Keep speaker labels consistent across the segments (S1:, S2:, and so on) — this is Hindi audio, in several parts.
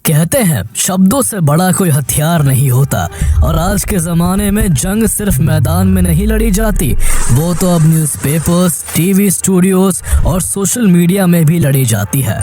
S1: कहते हैं शब्दों से बड़ा कोई हथियार नहीं होता और आज के ज़माने में जंग सिर्फ मैदान में नहीं लड़ी जाती, वो तो अब न्यूज़पेपर्स, टीवी स्टूडियोज और सोशल मीडिया में भी लड़ी जाती है।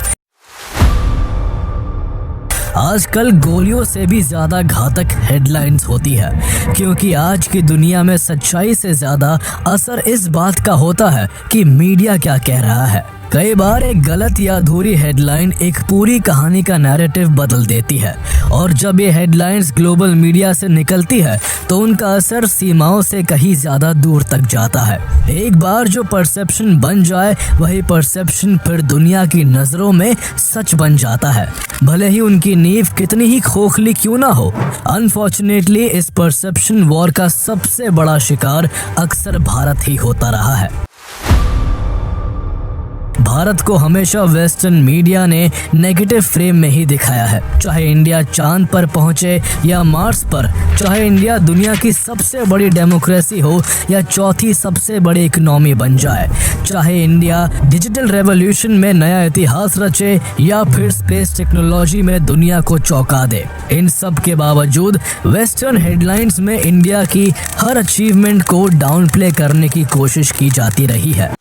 S1: आजकल गोलियों से भी ज़्यादा घातक हेडलाइंस होती है, क्योंकि आज की दुनिया में सच्चाई से ज़्यादा असर इस बात का होता है कि मीडिया क्या कह रहा है। कई बार एक गलत या अधूरी हेडलाइन एक पूरी कहानी का नैरेटिव बदल देती है और जब ये हेडलाइंस ग्लोबल मीडिया से निकलती है तो उनका असर सीमाओं से कहीं ज़्यादा दूर तक जाता है। एक बार जो परसेप्शन बन जाए वही परसेप्शन फिर दुनिया की नज़रों में सच बन जाता है, भले ही उनकी नींव कितनी ही खोखली क्यों ना हो। अनफॉर्चुनेटली इस परसेप्शन वॉर का सबसे बड़ा शिकार अक्सर भारत ही होता रहा है। भारत को हमेशा वेस्टर्न मीडिया ने नेगेटिव फ्रेम में ही दिखाया है, चाहे इंडिया चांद पर पहुंचे या मार्स पर, चाहे इंडिया दुनिया की सबसे बड़ी डेमोक्रेसी हो या चौथी सबसे बड़ी इकोनॉमी बन जाए, चाहे इंडिया डिजिटल रेवोल्यूशन में नया इतिहास रचे या फिर स्पेस टेक्नोलॉजी में दुनिया को चौंका दे। इन सब के बावजूद वेस्टर्न हेडलाइंस में इंडिया की हर अचीवमेंट को डाउन प्ले करने की कोशिश की जाती रही है।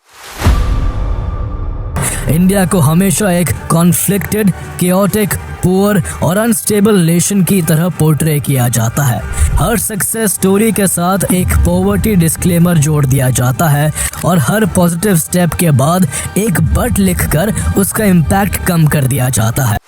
S1: इंडिया को हमेशा एक कॉन्फ्लिक्टेड, केओटिक, पुअर और अनस्टेबल नेशन की तरह पोर्ट्रे किया जाता है। हर सक्सेस स्टोरी के साथ एक पॉवर्टी डिस्क्लेमर जोड़ दिया जाता है और हर पॉजिटिव स्टेप के बाद एक बट लिखकर उसका इम्पैक्ट कम कर दिया जाता है।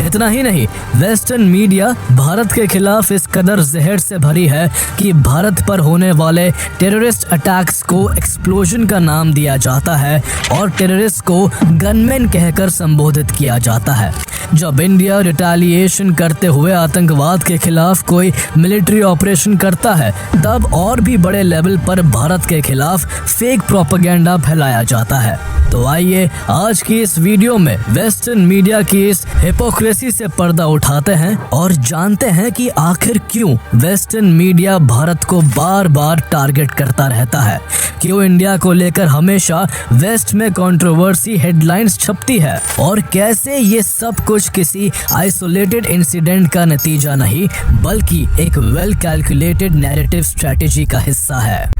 S1: इतना ही नहीं, वेस्टर्न मीडिया भारत के खिलाफ इस कदर जहर से भरी है कि भारत पर होने वाले टेररिस्ट अटैक्स को एक्सप्लोजन का नाम दिया जाता है और टेररिस्ट को गनमैन कहकर संबोधित किया जाता है। जब इंडिया रिटेलिएशन करते हुए आतंकवाद के खिलाफ कोई मिलिट्री ऑपरेशन करता है तब और भी बड़े लेवल पर भारत के खिलाफ फेक प्रोपेगेंडा फैलाया जाता है। तो आइए आज की इस वीडियो में वेस्टर्न मीडिया की इस हिपोक्रेसी से पर्दा उठाते हैं और जानते हैं कि आखिर क्यों वेस्टर्न मीडिया भारत को बार बार टारगेट करता रहता है, क्यों इंडिया को लेकर हमेशा वेस्ट में कंट्रोवर्सी हेडलाइंस छपती है और कैसे ये सब कुछ किसी आइसोलेटेड इंसिडेंट का नतीजा नहीं बल्कि एक वेल कैलकुलेटेड नैरेटिव स्ट्रेटेजी का हिस्सा है।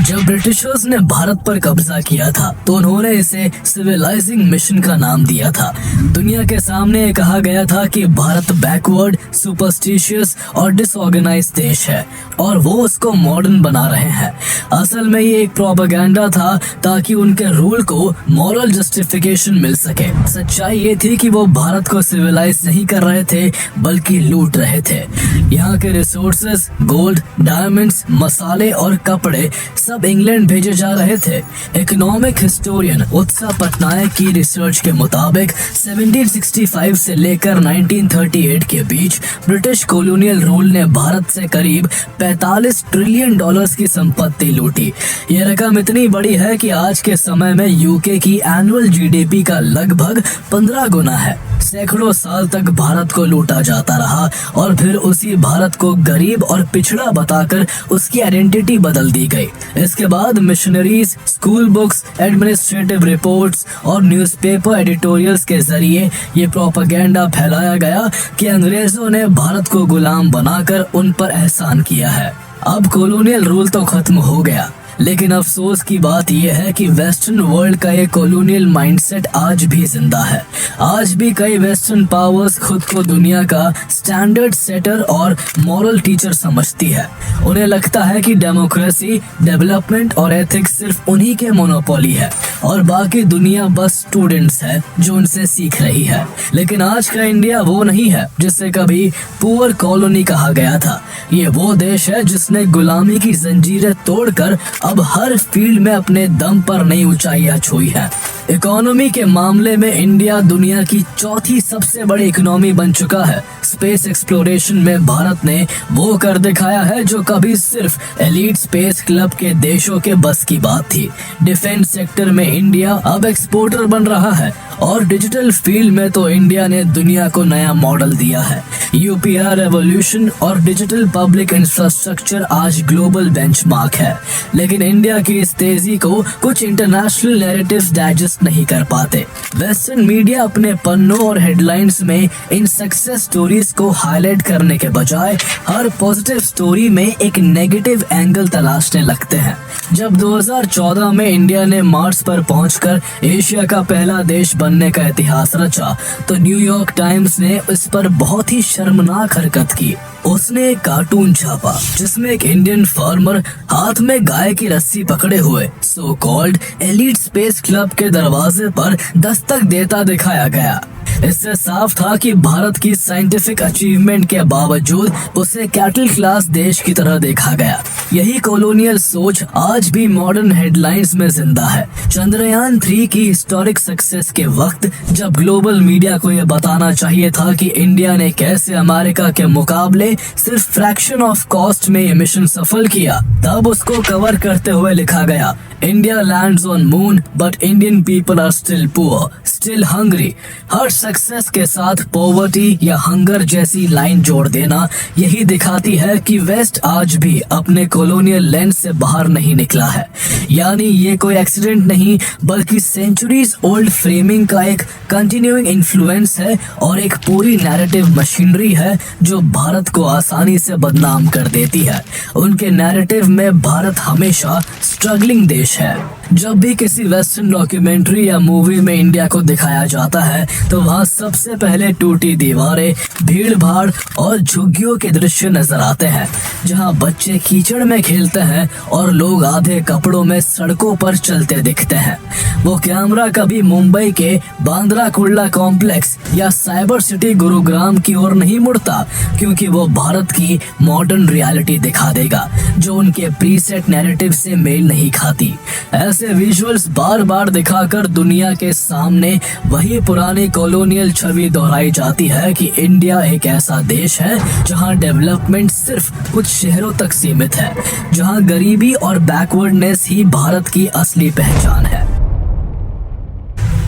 S1: जब ब्रिटिशर्स ने भारत पर कब्जा किया था तो उन्होंने इसे सिविलाइजिंग मिशन का नाम दिया था। दुनिया के सामने कहा गया था कि भारत बैकवर्ड, सुपरस्टिशियस और डिसऑर्गेनाइज्ड देश है और वो उसको मॉडर्न बना रहे हैं। असल में ये एक प्रोपेगेंडा था ताकि उनके रूल को मॉरल जस्टिफिकेशन मिल सके। सच्चाई ये थी कि वो भारत को सिविलाइज नहीं कर रहे थे बल्कि लूट रहे थे। यहाँ के रिसोर्सेज, गोल्ड, डायमंड्स, मसाले और कपड़े सब इंग्लैंड भेजे जा रहे थे। इकोनॉमिक हिस्टोरियन उत्साह पटनायक की रिसर्च के मुताबिक 1765 से लेकर 1938 के बीच ब्रिटिश कॉलोनियल रूल ने भारत से करीब 45 ट्रिलियन डॉलर्स की संपत्ति लूटी। ये रकम इतनी बड़ी है कि आज के समय में यूके की एनुअल जीडीपी का लगभग 15 गुना है। सैकड़ों साल तक भारत को लूटा जाता रहा और फिर उसी भारत को गरीब और पिछड़ा बताकर उसकी आइडेंटिटी बदल दी गई। इसके बाद missionaries, school books, administrative reports और न्यूज़पेपर एडिटोरियल्स के जरिए ये प्रोपेगेंडा फैलाया गया कि अंग्रेजों ने भारत को गुलाम बनाकर उन पर एहसान किया है। अब कॉलोनियल रूल तो खत्म हो गया, लेकिन अफसोस की बात यह है कि वेस्टर्न वर्ल्ड का ये कॉलोनियल माइंडसेट आज भी जिंदा है। आज भी कई वेस्टर्न पावर्स खुद को दुनिया का स्टैंडर्ड सेटर और मॉरल टीचर समझती है। उन्हें लगता है कि डेमोक्रेसी, डेवलपमेंट और एथिक्स सिर्फ उन्हीं के मोनोपोली है और बाकी दुनिया बस स्टूडेंट्स है जो उनसे सीख रही है। लेकिन आज का इंडिया वो नहीं है जिसे कभी पुअर कॉलोनी कहा गया था। ये वो देश है जिसने गुलामी की जंजीरें तोड़कर अब हर फील्ड में अपने दम पर नई ऊंचाइयां छुई है। इकोनॉमी के मामले में इंडिया दुनिया की चौथी सबसे बड़ी इकोनॉमी बन चुका है। स्पेस एक्सप्लोरेशन में भारत ने वो कर दिखाया है जो कभी सिर्फ एलीट स्पेस क्लब के देशों के बस की बात थी। डिफेंस सेक्टर में इंडिया अब एक्सपोर्टर बन रहा है और डिजिटल फील्ड में तो इंडिया ने दुनिया को नया मॉडल दिया है। यूपीआई रेवोल्यूशन और डिजिटल पब्लिक इंफ्रास्ट्रक्चर आज ग्लोबल बेंचमार्क है, लेकिन इंडिया की इस तेजी को कुछ इंटरनेशनल नैरेटिव्स डाइजेस्ट नहीं कर पाते। वेस्टर्न मीडिया अपने पन्नों और हेडलाइंस में इन सक्सेस स्टोरीज को हाईलाइट करने के बजाय हर पॉजिटिव स्टोरी में एक नेगेटिव एंगल तलाशने लगते हैं। जब 2014 में इंडिया ने मार्स पर पहुंचकर एशिया का पहला देश बनने का इतिहास रचा, तो न्यूयॉर्क टाइम्स ने इस पर बहुत ही शर्मनाक हरकत की। उसने एक कार्टून छापा जिसमें एक इंडियन फार्मर हाथ में गाय की रस्सी पकड़े हुए so called elite space club के दरवाजे पर दस्तक देता दिखाया गया। इससे साफ था कि भारत की साइंटिफिक अचीवमेंट के बावजूद उसे कैटल क्लास देश की तरह देखा गया। यही कॉलोनियल सोच आज भी मॉडर्न हेडलाइंस में जिंदा है। चंद्रयान 3 की हिस्टोरिक सक्सेस के वक्त जब ग्लोबल मीडिया को यह बताना चाहिए था कि इंडिया ने कैसे अमेरिका के मुकाबले सिर्फ फ्रैक्शन ऑफ कॉस्ट में ये मिशन सफल किया, तब उसको कवर करते हुए लिखा गया, India lands on moon but Indian people are still poor, still hungry. हर सक्सेस के साथ पॉवर्टी या हंगर जैसी लाइन जोड़ देना यही दिखाती है कि वेस्ट आज भी अपने कॉलोनियल लेंस से बाहर नहीं निकला है। यानी ये कोई एक्सीडेंट नहीं, बल्कि सेंचुरीज ओल्ड फ्रेमिंग का एक कंटिन्यूइंग इन्फ्लुएंस है और एक पूरी नैरेटिव मशीनरी है जो भारत को आसानी से बदनाम कर देती है। उनके नैरेटिव में भारत हमेशा स्ट्रगलिंग देश है। जब भी किसी वेस्टर्न डॉक्यूमेंट्री या मूवी में इंडिया को दिखाया जाता है तो वहाँ सबसे पहले टूटी दीवारें, भीड़ भाड़ और झुग्गियों के दृश्य नजर आते हैं, जहाँ बच्चे कीचड़ में खेलते हैं और लोग आधे कपड़ों में सड़कों पर चलते दिखते हैं। वो कैमरा कभी मुंबई के बांद्रा कुर्ला कॉम्प्लेक्स या साइबर सिटी गुरुग्राम की ओर नहीं मुड़ता, क्योंकि वो भारत की मॉडर्न रियलिटी दिखा देगा जो उनके प्रीसेट नैरेटिव से मेल नहीं खाती। ऐसे विजुअल्स बार बार दिखाकर दुनिया के सामने वही पुरानी कॉलोनियल छवि दोहराई जाती है कि इंडिया एक ऐसा देश है जहां डेवलपमेंट सिर्फ कुछ शहरों तक सीमित है, जहां गरीबी और बैकवर्डनेस ही भारत की असली पहचान है।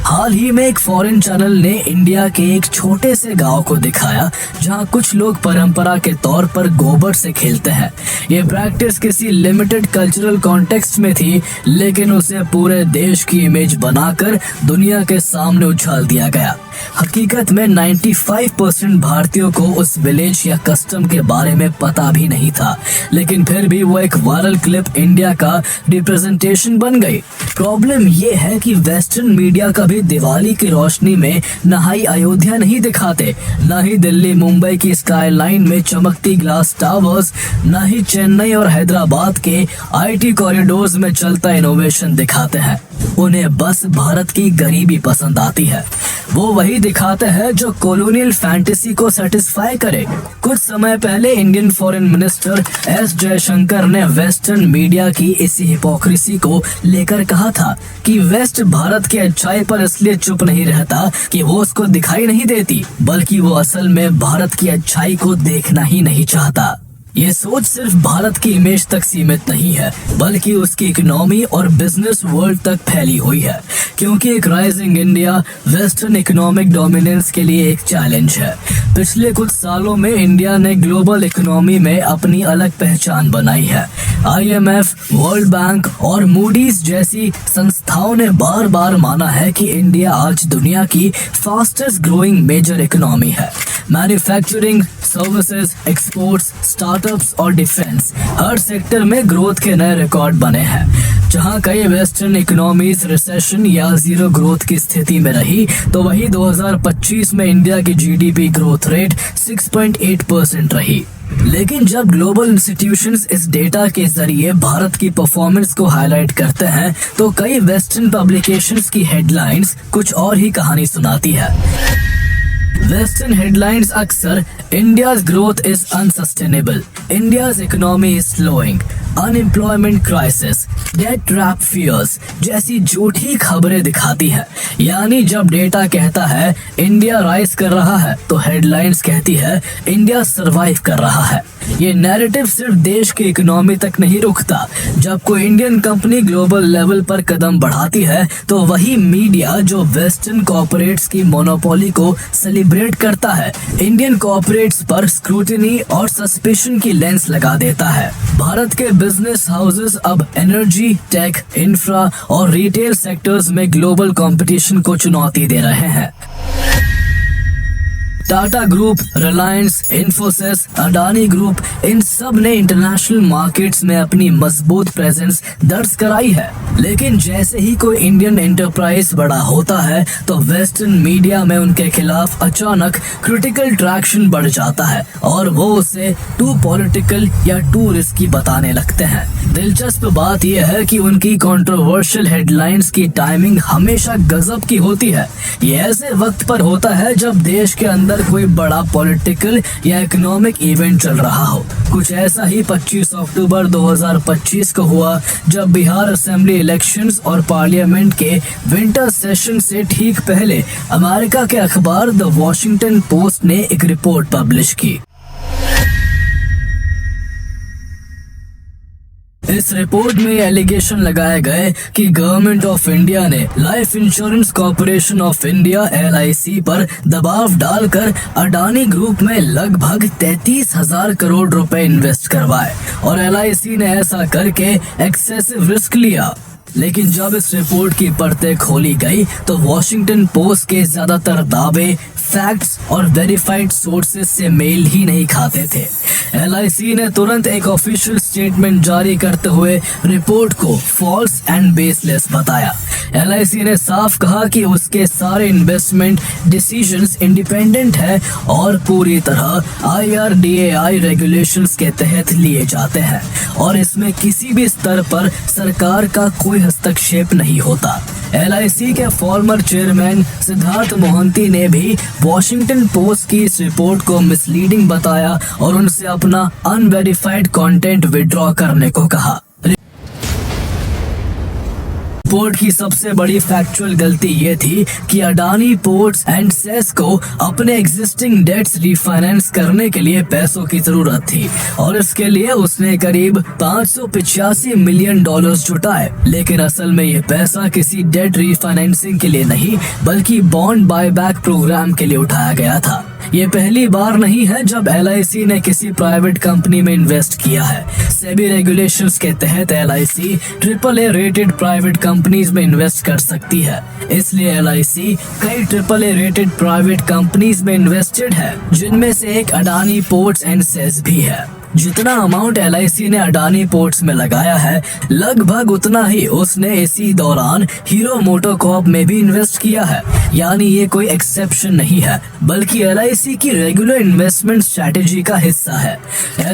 S1: हाल ही में एक फॉरेन चैनल ने इंडिया के एक छोटे से गांव को दिखाया जहां कुछ लोग परंपरा के तौर पर गोबर से खेलते हैं। ये प्रैक्टिस किसी लिमिटेड कल्चरल कॉन्टेक्स्ट में थी, लेकिन उसे पूरे देश की इमेज बनाकर दुनिया के सामने उछाल दिया गया। हकीकत में 95% भारतीयों को उस विलेज या कस्टम के बारे में पता भी नहीं था, लेकिन फिर भी वो एक वायरल क्लिप इंडिया का रिप्रेजेंटेशन बन गई। प्रॉब्लम ये है कि वेस्टर्न मीडिया कभी दिवाली की रोशनी में नहाई अयोध्या नहीं दिखाते, न ही दिल्ली मुंबई की स्काईलाइन में चमकती ग्लास टावर्स, न ही चेन्नई और हैदराबाद के आईटी कॉरिडोर्स में चलता इनोवेशन दिखाते हैं। उन्हें बस भारत की गरीबी पसंद आती है। वो वही दिखाते हैं जो कॉलोनियल फैंटेसी को सेटिस्फाई करे। कुछ समय पहले Indian foreign minister S Jaishankar ने वेस्टर्न मीडिया की इसी हिपोक्रेसी को लेकर कहा था कि वेस्ट भारत की अच्छाई पर इसलिए चुप नहीं रहता कि वो उसको दिखाई नहीं देती, बल्कि वो असल में भारत की अच्छाई को देखना ही नहीं चाहता। ये सोच सिर्फ भारत की इमेज तक सीमित नहीं है, बल्कि उसकी इकोनॉमी और बिजनेस वर्ल्ड तक फैली हुई है, क्योंकि एक rising India western economic dominance के लिए एक चैलेंज है। पिछले कुछ सालों में इंडिया ने ग्लोबल इकोनॉमी में अपनी अलग पहचान बनाई है। IMF, वर्ल्ड बैंक और मूडीज जैसी संस्थाओं ने बार बार माना है कि इंडिया आज दुनिया की फास्टेस्ट ग्रोइंग मेजर इकोनॉमी है। मैन्युफैक्चरिंग, सर्विसेज, एक्सपोर्ट्स, स्टार्टअप्स और डिफेंस, हर सेक्टर में ग्रोथ के नए रिकॉर्ड बने हैं। जहां कई वेस्टर्न इकोनॉमीज रिसेशन या जीरो ग्रोथ की स्थिति में रही, तो वही 2025 में इंडिया की GDP ग्रोथ रेट 6.8% रही। लेकिन जब ग्लोबल इंस्टीट्यूशंस इस डेटा के जरिए भारत की परफॉर्मेंस को हाईलाइट करते हैं, तो कई वेस्टर्न पब्लिकेशंस की हेडलाइंस कुछ और ही कहानी सुनाती है। वेस्टर्न हेडलाइंस अक्सर India's growth is unsustainable, India's economy is slowing, unemployment crisis, debt trap fears जैसी झूठी खबरें दिखाती है। यानी जब डेटा कहता है इंडिया राइज कर रहा है, तो हेडलाइंस कहती है इंडिया सरवाइव कर रहा है। ये नैरेटिव सिर्फ देश की इकोनॉमी तक नहीं रुकता। जब कोई इंडियन कंपनी ग्लोबल लेवल पर कदम बढ़ाती है तो वही मीडिया जो वेस्टर्न कॉर्पोरेट्स की मोनोपोली को सेलिब्रेट करता है, इंडियन कॉर्पोरेट्स पर स्क्रूटिनी और सस्पिशन की लेंस लगा देता है। भारत के बिजनेस हाउसेस अब एनर्जी, टेक, इंफ्रा और रिटेल सेक्टर्स में ग्लोबल कंपटीशन को चुनौती दे रहे हैं। टाटा ग्रुप, रिलायंस, इन्फोसिस, अडानी ग्रुप, इन सब ने इंटरनेशनल मार्केट्स में अपनी मजबूत प्रेजेंस दर्ज कराई है। लेकिन जैसे ही कोई इंडियन एंटरप्राइज बड़ा होता है तो वेस्टर्न मीडिया में उनके खिलाफ अचानक क्रिटिकल ट्रैक्शन बढ़ जाता है और वो उसे टू पॉलिटिकल या टू रिस्की बताने लगते हैं। दिलचस्प बात यह है कि उनकी कंट्रोवर्शियल हेडलाइंस की टाइमिंग हमेशा गजब की होती है। ये ऐसे वक्त पर होता है जब देश के अंदर कोई बड़ा पॉलिटिकल या इकोनॉमिक इवेंट चल रहा हो। कुछ ऐसा ही 25 अक्टूबर 2025 को हुआ जब बिहार असेंबली इलेक्शंस और पार्लियामेंट के विंटर सेशन से ठीक पहले अमेरिका के अखबार द वॉशिंगटन पोस्ट ने एक रिपोर्ट पब्लिश की। इस रिपोर्ट में एलिगेशन लगाए गए कि गवर्नमेंट ऑफ इंडिया ने life insurance corporation of India LIC पर दबाव डालकर अडानी ग्रुप में लगभग 33,000 करोड़ रुपए इन्वेस्ट करवाए और LIC ने ऐसा करके एक्सेसिव रिस्क लिया। लेकिन जब इस रिपोर्ट की परतें खोली गई तो वॉशिंगटन पोस्ट के ज्यादातर दावे फैक्ट्स और वेरीफाइड सोर्सेज से मेल ही नहीं खाते थे। LIC ने तुरंत एक ऑफिशियल स्टेटमेंट जारी करते हुए रिपोर्ट को फॉल्स एंड बेसलेस बताया। LIC ने साफ कहा कि उसके सारे इन्वेस्टमेंट डिसीजंस इंडिपेंडेंट है और पूरी तरह IRDAI रेगुलेशंस के तहत लिए जाते हैं और इसमें किसी भी स्तर पर सरकार का कोई हस्तक्षेप नहीं होता। LIC के फॉर्मर चेयरमैन सिद्धार्थ मोहंती ने भी वॉशिंगटन पोस्ट की इस रिपोर्ट को मिसलीडिंग बताया और उनसे अपना अनवेरिफाइड कंटेंट विड्रॉ करने को कहा। पोर्ट की सबसे बड़ी फैक्चुअल गलती ये थी कि अडानी पोर्ट्स एंड सेस को अपने एग्जिस्टिंग डेट्स रिफाइनेंस करने के लिए पैसों की जरूरत थी और इसके लिए उसने करीब $585 मिलियन जुटाए। लेकिन असल में ये पैसा किसी डेट रिफाइनेंसिंग के लिए नहीं बल्कि बॉन्ड बायबैक प्रोग्राम के लिए उठाया गया था। ये पहली बार नहीं है जब LIC ने किसी प्राइवेट कंपनी में इन्वेस्ट किया है। सेबी रेगुलेशंस के तहत LIC AAA rated private companies में इन्वेस्ट कर सकती है। इसलिए LIC कई AAA रेटेड प्राइवेट कंपनीज में इन्वेस्टेड है, जिनमें से एक अडानी पोर्ट्स एंड सेस भी है। जितना अमाउंट LIC ने अडानी पोर्ट्स में लगाया है लगभग उतना ही उसने इसी दौरान हीरो मोटोकॉर्प में भी इन्वेस्ट किया है। यानी ये कोई एक्सेप्शन नहीं है बल्कि LIC की रेगुलर इन्वेस्टमेंट स्ट्रेटेजी का हिस्सा है।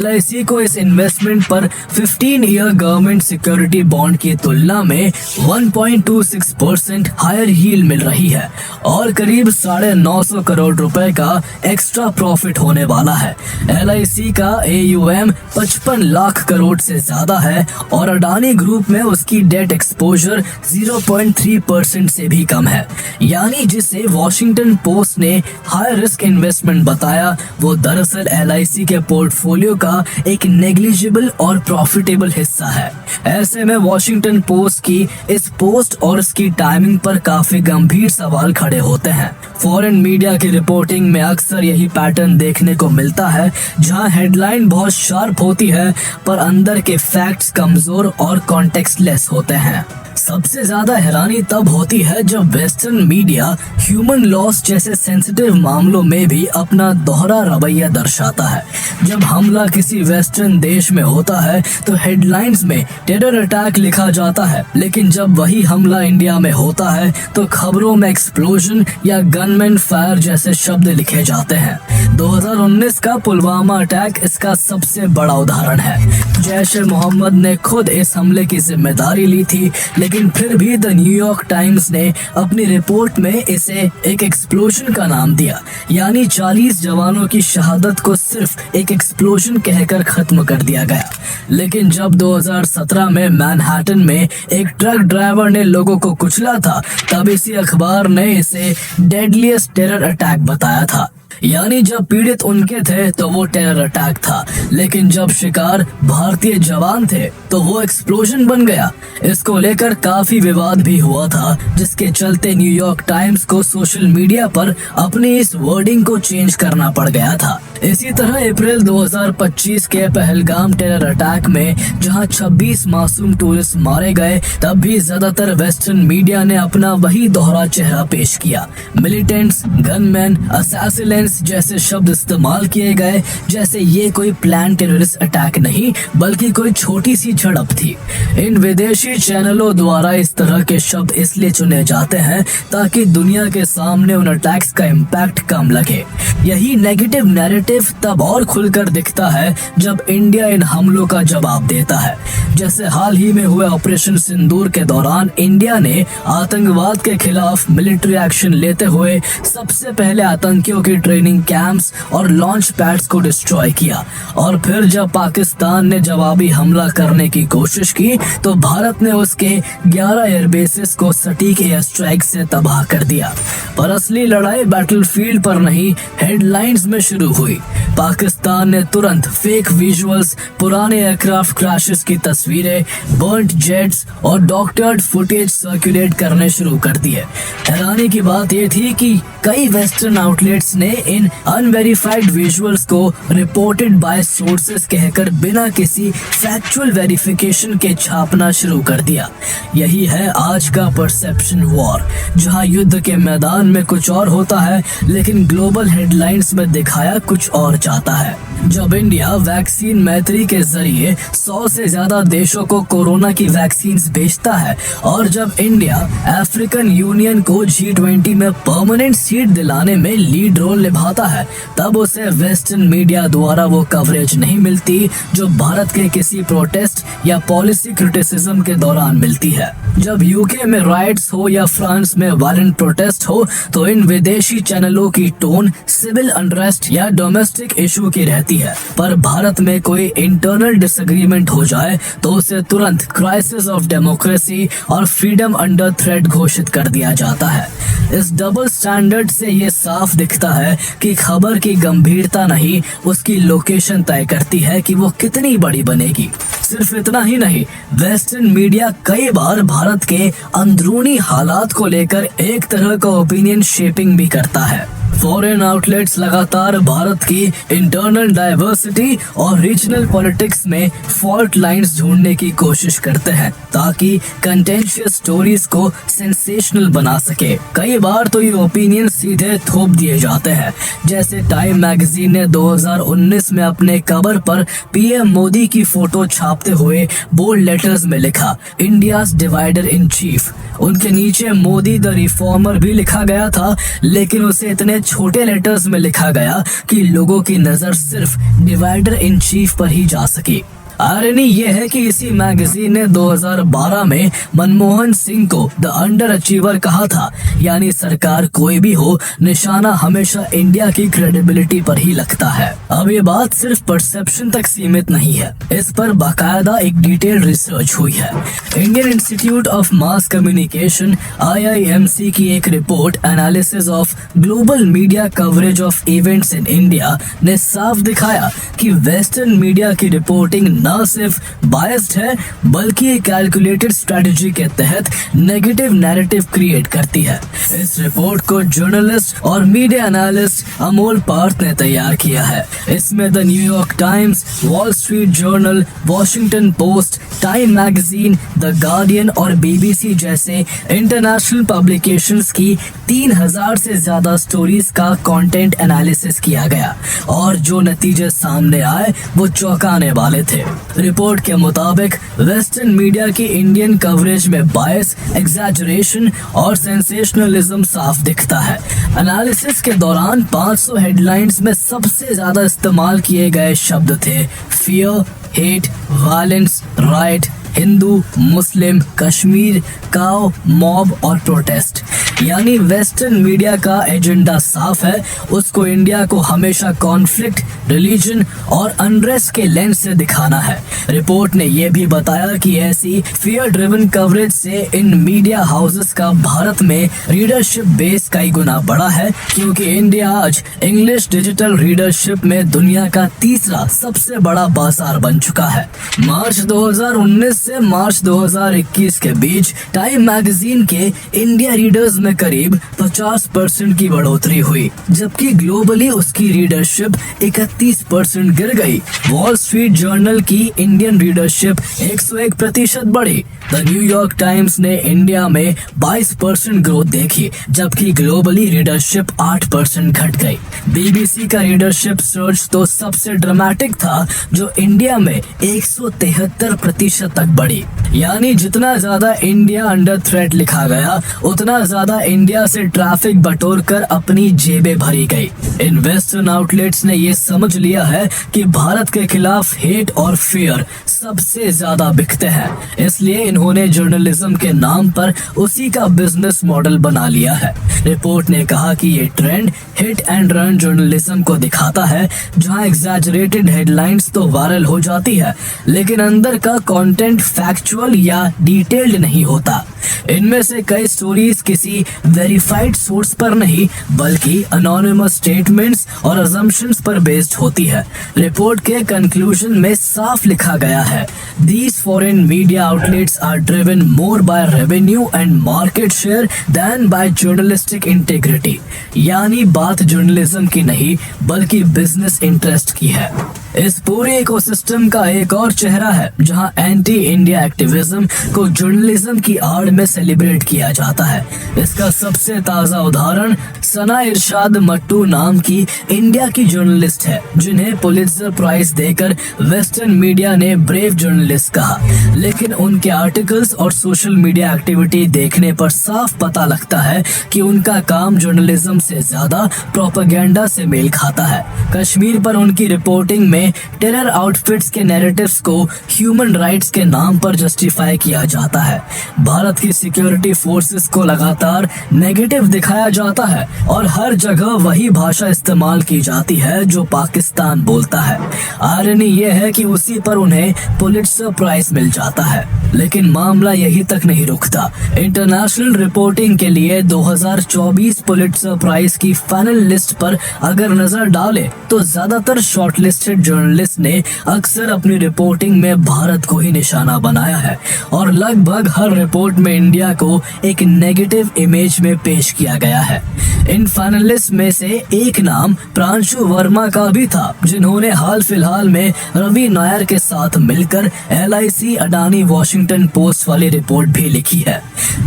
S1: LIC को इस इन्वेस्टमेंट पर 15 ईयर गवर्नमेंट सिक्योरिटी बॉन्ड की तुलना में 1.26% हायर यील्ड मिल रही है और करीब 950 करोड़ रुपए का एक्स्ट्रा प्रॉफिट होने वाला है। LIC का AUM 55 लाख करोड़ से ज्यादा है और अडानी ग्रुप में उसकी डेट एक्सपोजर 0.3% से भी कम है। यानी जिसे वॉशिंगटन पोस्ट ने हाई रिस्क इन्वेस्टमेंट बताया वो दरअसल LIC के पोर्टफोलियो का एक नेग्लिजिबल और प्रॉफिटेबल हिस्सा है। ऐसे में वॉशिंगटन पोस्ट की इस पोस्ट और इसकी टाइमिंग पर काफी गंभीर सवाल खड़े होते हैं। फॉरेन मीडिया की रिपोर्टिंग में अक्सर यही पैटर्न देखने को मिलता है, जहां हेडलाइन बहुत शार्प होती है पर अंदर के फैक्ट्स कमजोर और कॉन्टेक्स्टलेस होते हैं। सबसे ज्यादा हैरानी तब होती है जब वेस्टर्न मीडिया ह्यूमन लॉस जैसे सेंसिटिव मामलों में भी अपना दोहरा रवैया दर्शाता है। जब हमला किसी वेस्टर्न देश में होता है तो हेडलाइंस में टेरर अटैक लिखा जाता है, लेकिन जब वही हमला इंडिया में होता है तो खबरों में एक्सप्लोजन या गनमैन फायर जैसे शब्द लिखे जाते हैं। 2019 का पुलवामा अटैक इसका सबसे बड़ा उदाहरण है। जैश-ए-मोहम्मद ने खुद इस हमले की जिम्मेदारी ली थी, लेकिन फिर भी द न्यूयॉर्क टाइम्स ने अपनी रिपोर्ट में इसे एक एक्सप्लोजन का नाम दिया। यानी 40 जवानों की शहादत को सिर्फ एक एक्सप्लोजन कहकर खत्म कर दिया गया। लेकिन जब 2017 में मैनहट्टन में एक ट्रक ड्राइवर ने लोगों को कुचला था, तब इसी अखबार ने इसे डेडलीस्ट टेरर अटैक बताया था। यानी जब पीड़ित उनके थे तो वो टेरर अटैक था, लेकिन जब शिकार भारतीय जवान थे तो वो एक्सप्लोजन बन गया। इसको लेकर काफी विवाद भी हुआ था, जिसके चलते न्यूयॉर्क टाइम्स को सोशल मीडिया पर अपनी इस वर्डिंग को चेंज करना पड़ गया था। इसी तरह अप्रैल 2025 के पहलगाम टेरर अटैक में जहां 26 मासूम टूरिस्ट मारे गए, तब भी ज्यादातर वेस्टर्न मीडिया ने अपना वही दोहरा चेहरा पेश किया। मिलिटेंट्स, गनमैन, असैसिनेंट्स जैसे शब्द इस्तेमाल किए गए, जैसे ये कोई प्लान टेररिस्ट अटैक नहीं बल्कि कोई छोटी सी झड़प थी। इन विदेशी चैनलों द्वारा इस तरह के शब्द इसलिए चुने जाते हैं ताकि दुनिया के सामने उन अटैक्स का इम्पैक्ट कम लगे। यही नेगेटिव नैरेटिव तब और खुलकर दिखता है जब इंडिया इन हमलों का जवाब देता है। जैसे हाल ही में हुए ऑपरेशन सिंदूर के दौरान इंडिया ने आतंकवाद के खिलाफ मिलिट्री एक्शन लेते हुए सबसे पहले आतंकियों की ट्रेनिंग कैंप्स और लॉन्च पैड्स को डिस्ट्रॉय किया, और फिर जब पाकिस्तान ने जवाबी हमला करने की कोशिश की तो भारत ने उसके 11 एयरबेसेस को सटीक एयर स्ट्राइक से तबाह कर दिया। पर असली लड़ाई बैटलफील्ड पर नहीं, हेडलाइंस में शुरू हुई। पाकिस्तान ने तुरंत फेक विजुअल्स, पुराने एयरक्राफ्ट क्रैशेस की तस्वीरें, बर्न्ड जेट्स और डॉक्टर्ड फुटेज सर्कुलेट करने शुरू कर दिए। हैरानी की बात यह थी कि कई वेस्टर्न आउटलेट्स ने इन अनवेरिफाइड विजुअल्स को रिपोर्टेड बाय सोर्सेस कहकर बिना किसी फैक्चुअल वेरिफिकेशन के छापना शुरू कर दिया। यही है आज का परसेप्शन वॉर, जहां युद्ध के मैदान में कुछ और होता है लेकिन ग्लोबल हेडलाइंस में दिखाया कुछ और जाता है। जब इंडिया वैक्सीन मैत्री के जरिए 100 से ज्यादा देशों को कोरोना की वैक्सीन बेचता है, और जब इंडिया अफ्रीकन यूनियन को G20 में परमानेंट सीट दिलाने में लीड रोल निभाता है, तब उसे वेस्टर्न मीडिया द्वारा वो कवरेज नहीं मिलती जो भारत के किसी प्रोटेस्ट या पॉलिसी क्रिटिसिज्म के दौरान मिलती है। जब यूके में राइट्स हो या फ्रांस में वायलेंट प्रोटेस्ट हो तो इन विदेशी चैनलों की टोन सिविल अनरेस्ट या डोमेस्टिक इशू की रहती है, पर भारत में कोई इंटरनल डिसएग्रीमेंट हो जाए तो उसे तुरंत क्राइसिस ऑफ डेमोक्रेसी और फ्रीडम अंडर थ्रेट घोषित कर दिया जाता है। इस डबल स्टैंडर्ड से ये साफ दिखता है कि खबर की गंभीरता नहीं, उसकी लोकेशन तय करती है कि वो कितनी बड़ी बनेगी। सिर्फ इतना ही नहीं, वेस्टर्न मीडिया कई बार भारत के अंदरूनी हालात को लेकर एक तरह का ओपिनियन शेपिंग भी करता है। फॉरेन आउटलेट्स लगातार भारत की इंटरनल डाइवर्सिटी और रीजनल पॉलिटिक्स में फॉल्ट लाइंस ढूंढने की कोशिश करते हैं ताकि कंटेंशियस स्टोरीज को सेंसेशनल बना सके। कई बार तो ये ओपिनियन सीधे थोप दिए जाते हैं, जैसे टाइम मैगजीन ने 2019 में अपने कवर पर पीएम मोदी की फोटो छापते हुए बोल्ड लेटर्स में लिखा, इंडियाज डिवाइडर इन चीफ। उनके नीचे मोदी द रिफॉर्मर भी लिखा गया था, लेकिन उसे इतने छोटे लेटर्स में लिखा गया कि लोगों की नजर सिर्फ डिवाइडर इन चीफ पर ही जा सकी। आयरनी ये है कि इसी मैगजीन ने 2012 में मनमोहन सिंह को द अंडर अचीवर कहा था, यानी सरकार कोई भी हो, निशाना हमेशा इंडिया की क्रेडिबिलिटी पर ही लगता है। अब ये बात सिर्फ परसेप्शन तक सीमित नहीं है, इस पर बाकायदा एक डिटेल रिसर्च हुई है। Indian institute of mass communication IIMC की एक report analysis of global media coverage of events in India ने साफ दिखाया कि वेस्टर्न मीडिया की रिपोर्टिंग न सिर्फ बायस्ड है बल्कि एक कैलकुलेटेड स्ट्रेटजी के तहत नेगेटिव नैरेटिव क्रिएट करती है। इस रिपोर्ट को जर्नलिस्ट और मीडिया एनालिस्ट अमोल पार्थ ने तैयार किया है। इसमें the New York times, wall street journal, Washington post, time magazine, the guardian और BBC जैसे इंटरनेशनल पब्लिकेशंस की 3000 से ज्यादा स्टोरीज का कंटेंट एनालिसिस किया गया, और जो नतीजे सामने आए वो चौंकाने वाले थे। रिपोर्ट के मुताबिक वेस्टर्न मीडिया की इंडियन कवरेज में बायस, एग्जैजरेशन और सेंसेशनलिज्म साफ दिखता है। एनालिसिस के दौरान 500 हेडलाइंस में सबसे ज्यादा इस्तेमाल किए गए शब्द थे fear, hate, violence, right, Hindu, Muslim, Kashmir, cow, mob और प्रोटेस्ट। यानी वेस्टर्न मीडिया का एजेंडा साफ है, उसको इंडिया को हमेशा कॉन्फ्लिक्ट, रिलीजन और अनरेस्ट के लेंस से दिखाना है। रिपोर्ट ने यह भी बताया कि ऐसी फियर ड्रिवन कवरेज से इन मीडिया हाउसेस का भारत में रीडरशिप बेस कई गुना बड़ा है, क्योंकि इंडिया आज इंग्लिश डिजिटल रीडरशिप में दुनिया का तीसरा सबसे बड़ा बाजार बन चुका है। मार्च 2019 से मार्च 2021 के बीच टाइम मैगजीन के इंडिया रीडर्स में करीब 50% की बढ़ोतरी हुई, जबकि ग्लोबली उसकी रीडरशिप 31% गिर गई। वॉल स्ट्रीट जर्नल की इंडियन रीडरशिप 101% बढ़ी। द न्यूयॉर्क टाइम्स ने इंडिया में 22% ग्रोथ देखी, जबकि ग्लोबली रीडरशिप 8% घट गई। बीबीसी का रीडरशिप सर्च तो सबसे ड्रामेटिक था, जो इंडिया में 173% तक बढ़ी। यानी जितना ज्यादा इंडिया अंडर थ्रेट लिखा गया, उतना ज्यादा इंडिया से ट्रैफिक बटोर कर अपनी जेबें भरी गई। इन वेस्टर्न आउटलेट्स ने ये समझ लिया है कि भारत के खिलाफ हेट और फियर सबसे ज्यादा बिकते हैं, इसलिए इन्होंने जर्नलिज्म के नाम पर उसी का बिजनेस मॉडल बना लिया है। रिपोर्ट ने कहा कि ये trend hit and run journalism को दिखाता है, जहां एग्जैजरेटेड हेडलाइंस तो वायरल हो जाती है, लेकिन अंदर का कंटेंट फैक्चुअल या डिटेल्ड नहीं होता। इनमें से कई स्टोरीज किसी वेरीफाइड सोर्स पर नहीं, बल्कि अनोनिमस स्टेटमेंट्स और अजम्पशंस पर बेस्ड होती है। रिपोर्ट के कंक्लूजन में साफ लिखा गया है, these foreign media outlets are driven more by revenue and market share than by journalistic integrity। यानी बात जर्नलिज्म की नहीं, बल्कि बिजनेस इंटरेस्ट की है। इस पूरे इकोसिस्टम का एक और चेहरा है, जहां एंटी इंडिया एक्टिविज्म को जर्नलिज्म की आड़ में सेलिब्रेट किया जाता है। इसका सबसे ताजा उदाहरण सना इरशाद मट्टू नाम की इंडिया की जर्नलिस्ट है, जिन्हें पुलित्जर प्राइज देकर वेस्टर्न मीडिया ने ब्रेव जर्नलिस्ट कहा। लेकिन उनके आर्टिकल्स और सोशल मीडिया एक्टिविटी देखने पर साफ पता लगता है कि उनका काम जर्नलिज्म से ज्यादा प्रोपेगेंडा से मेल खाता है। कश्मीर पर उनकी रिपोर्टिंग में टेरर आउटफिट्स के नैरेटिव्स को ह्यूमन राइट्स के नाम पर जस्टिफाई किया जाता है। भारत की सिक्योरिटी फोर्सेस को लगातार नेगेटिव दिखाया जाता है और हर जगह वही भाषा इस्तेमाल की जाती है जो पाकिस्तान बोलता है। आयरनी यह है कि उसी पर उन्हें पुलित्जर प्राइज मिल जाता है। लेकिन मामला यही तक नहीं रुकता। इंटरनेशनल रिपोर्टिंग के लिए 2024 पुलित्जर प्राइज की फाइनल लिस्ट पर अगर नजर डाले तो ज्यादातर शॉर्टलिस्टेड जर्नलिस्ट ने अक्सर अपनी रिपोर्टिंग में भारत को ही निशाना बनाया है और लगभग हर रिपोर्ट में इंडिया को एक नेगेटिव इमेज में पेश किया गया है। इन फाइनलिस्ट में से एक नाम प्रांशु वर्मा का भी था, जिन्होंने हाल फिलहाल में रवि नायर के साथ मिलकर LIC अडानी वॉशिंगटन पोस्ट वाली रिपोर्ट भी लिखी है।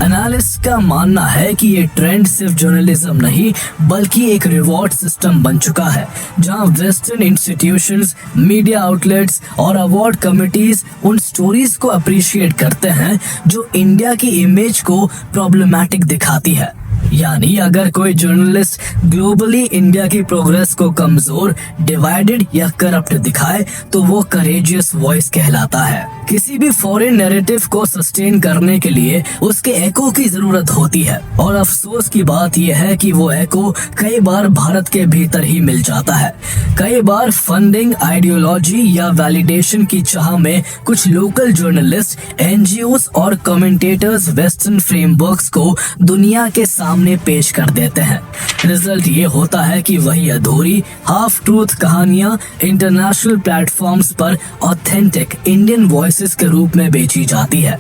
S1: एनालिस्ट का मानना है कि ये ट्रेंड सिर्फ जर्नलिज्म नहीं, बल्कि एक रिवॉर्ड सिस्टम बन चुका है, जहां वेस्टर्न इंस्टीट्यूशंस, मीडिया आउटलेट्स और अवार्ड कमिटीज उन स्टोरीज को अप्रिशिएट करते हैं जो इंडिया की इमेज को प्रॉब्लमैटिक दिखाती है। यानी अगर कोई जर्नलिस्ट ग्लोबली इंडिया की प्रोग्रेस को कमजोर, डिवाइडेड या करप्ट दिखाए तो वो करेजियस वॉइस कहलाता है। किसी भी फॉरेन नैरेटिव को सस्टेन करने के लिए उसके एको की जरूरत होती है और अफसोस की बात यह है कि वो एको कई बार भारत के भीतर ही मिल जाता है। कई बार फंडिंग, आइडियोलॉजी या वैलिडेशन की चाह में कुछ लोकल जर्नलिस्ट, NGOs और कमेंटेटर्स वेस्टर्न फ्रेमवर्क्स को दुनिया के सामने पेश कर देते हैं। रिजल्ट ये होता है कि वही अधूरी, हाफ ट्रूथ कहानियां इंटरनेशनल प्लेटफॉर्म्स पर ऑथेंटिक इंडियन वॉइसेस के रूप में बेची जाती है।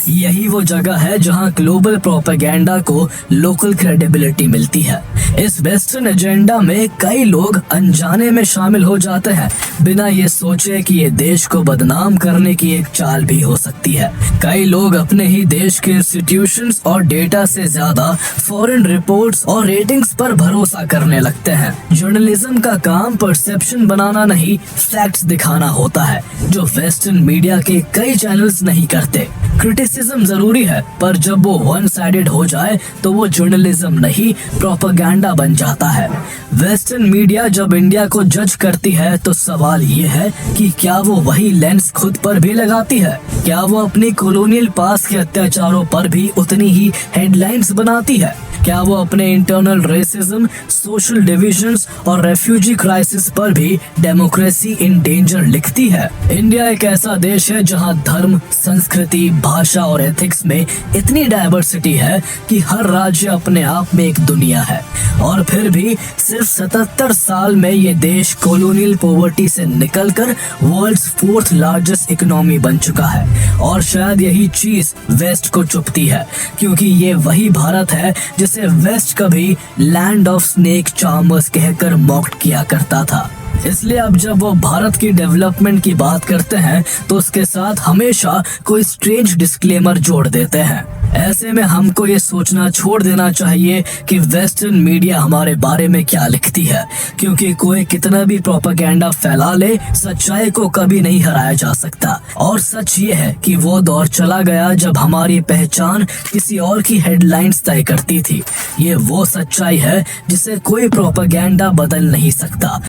S1: यही वो जगह है जहां ग्लोबल प्रोपेगेंडा को लोकल क्रेडिबिलिटी मिलती है। इस वेस्टर्न एजेंडा में कई लोग अनजाने में शामिल हो जाते हैं, बिना ये सोचे कि ये देश को बदनाम करने की एक चाल भी हो सकती है। कई लोग अपने ही देश के इंस्टीट्यूशंस और डेटा से ज्यादा फॉरेन रिपोर्ट्स और रेटिंग्स पर पर भरोसा करने लगते हैं। जर्नलिज्म का काम परसेप्शन बनाना नहीं, फैक्ट्स दिखाना होता है, जो वेस्टर्न मीडिया के कई चैनल्स नहीं करते। क्रिटिसिज्म जरूरी है, पर जब वो वन साइडेड हो जाए तो वो जर्नलिज्म नहीं, प्रोपेगेंडा बन जाता है। वेस्टर्न मीडिया जब इंडिया को जज करती है तो सवाल ये है कि क्या वो वही लेंस खुद पर भी लगाती है? क्या वो अपनी कॉलोनियल पास के अत्याचारों पर भी उतनी ही हेडलाइंस बनाती है? क्या वो अपने इंटरनल रेसिज्म, सोशल डिविजन्स और रेफ्यूजी क्राइसिस पर भी डेमोक्रेसी इन डेंजर लिखती है? इंडिया एक ऐसा देश है जहां धर्म, संस्कृति, भाषा और एथिक्स में इतनी डाइवर्सिटी है कि हर राज्य अपने आप में एक दुनिया है, और फिर भी सिर्फ 77 साल में ये देश कॉलोनियल पॉवर्टी से निकलकर वर्ल्ड्स 4th लार्जेस्ट इकोनॉमी बन चुका है। और शायद यही चीज वेस्ट को चुभती है, क्योंकि ये वही भारत है जिसे वेस्ट कभी लैंड ऑफ स्नेक चार्मर्स कहकर मॉक्ड किया करता था। इसलिए अब जब वो भारत की डेवलपमेंट की बात करते हैं तो उसके साथ हमेशा कोई स्ट्रेंज डिस्क्लेमर जोड़ देते हैं। ऐसे में हमको ये सोचना छोड़ देना चाहिए कि वेस्टर्न मीडिया हमारे बारे में क्या लिखती है, क्योंकि कोई कितना भी प्रोपेगेंडा फैला ले, सच्चाई को कभी नहीं हराया जा सकता। और सच ये है कि वो दौर चला गया जब हमारी पहचान किसी और की हेडलाइंस तय करती थी। ये वो सच्चाई है जिसे कोई प्रोपेगेंडा बदल नहीं सकता।